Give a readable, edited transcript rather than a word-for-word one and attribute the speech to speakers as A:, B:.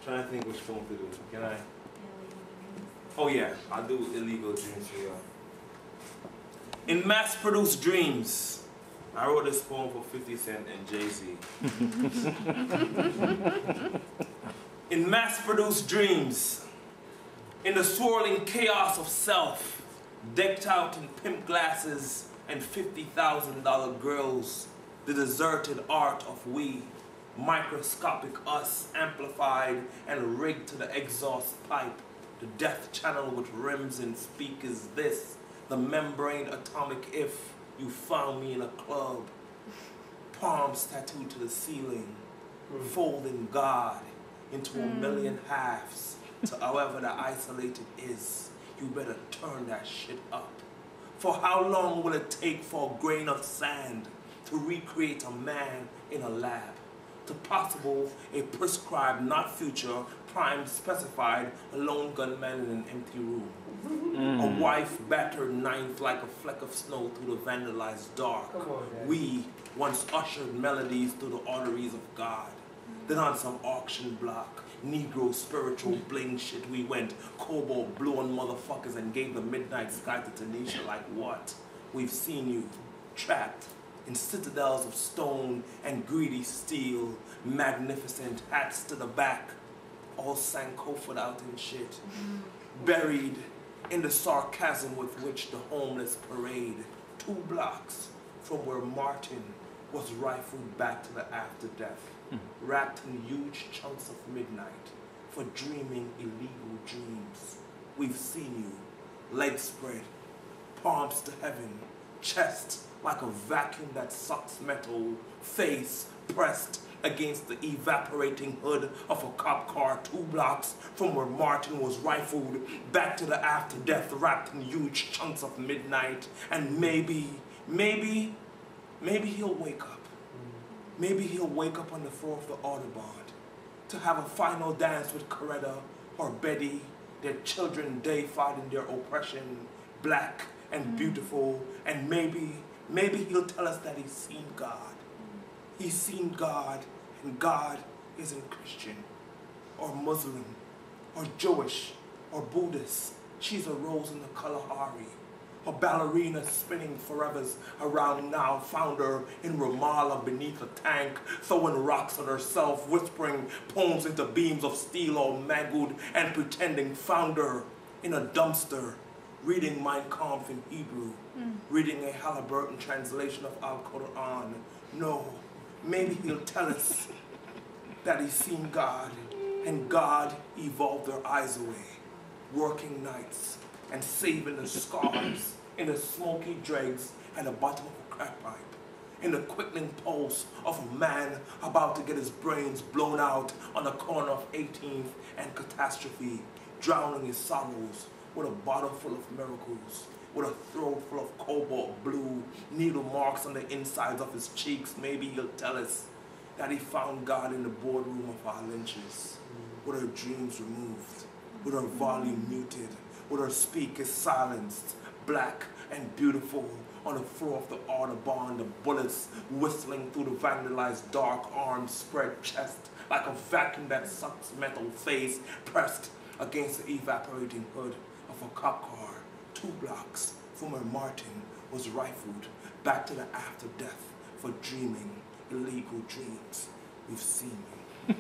A: Trying to think which poem to do. Can I? Oh yeah, I'll do Illegal Dreams for you. In mass-produced dreams, I wrote this poem for 50 Cent and Jay-Z. In mass-produced dreams, in the swirling chaos of self, decked out in pimp glasses and $50,000 girls, the deserted art of we, microscopic us, amplified and rigged to the exhaust pipe, the death channel with rims and speakers, this, the membrane atomic if you found me in a club, palms tattooed to the ceiling, folding God into a million halves, to however the isolated is, you better turn that shit up. For how long will it take for a grain of sand to recreate a man in a lab? To possible a prescribed, not future, prime specified, a lone gunman in an empty room. A wife battered ninth like a fleck of snow through the vandalized dark. We once ushered melodies through the arteries of God. Then on some auction block, Negro spiritual bling shit, we went cobalt blue on motherfuckers and gave the midnight sky to Tanisha like what? We've seen you trapped in citadels of stone and greedy steel, magnificent hats to the back, all sankopha'd out in shit, buried in the sarcasm with which the homeless parade, 2 blocks from where Martin was rifled back to the after death, wrapped in huge chunks of midnight for dreaming illegal dreams. We've seen you, legs spread, palms to heaven, chest like a vacuum that sucks metal, face pressed against the evaporating hood of a cop car 2 blocks from where Martin was rifled back to the after death, wrapped in huge chunks of midnight. And maybe he'll wake up. Maybe he'll wake up on the floor of the Audubon to have a final dance with Coretta or Betty, their children deified in their oppression, black and beautiful, and maybe he'll tell us that he's seen God. He's seen God, and God isn't Christian, or Muslim, or Jewish, or Buddhist. She's a rose in the Kalahari, a ballerina spinning forevers around now, found her in Ramallah beneath a tank, throwing rocks at herself, whispering poems into beams of steel all mangled and pretending, found her in a dumpster, reading Mein Kampf in Hebrew, reading a Halliburton translation of Al-Quran. No, maybe he'll tell us that he's seen God, and God evolved their eyes away, working nights and saving the scars in the smoky dregs at the bottom of a crack pipe, in the quickening pulse of a man about to get his brains blown out on the corner of 18th and Catastrophe, drowning his sorrows with a bottle full of miracles, with a throat full of cobalt blue, needle marks on the insides of his cheeks. Maybe he'll tell us that he found God in the boardroom of our lynches, with her dreams removed, with her volume muted, with her speakers silenced, black and beautiful, on the floor of the Audubon, the bullets whistling through the vandalized dark arms, spread chest like a vacuum that sucks metal, face pressed against the evaporating hood of a cop car, 2 blocks from where Martin was rifled back to the after death for dreaming illegal dreams. We've seen you.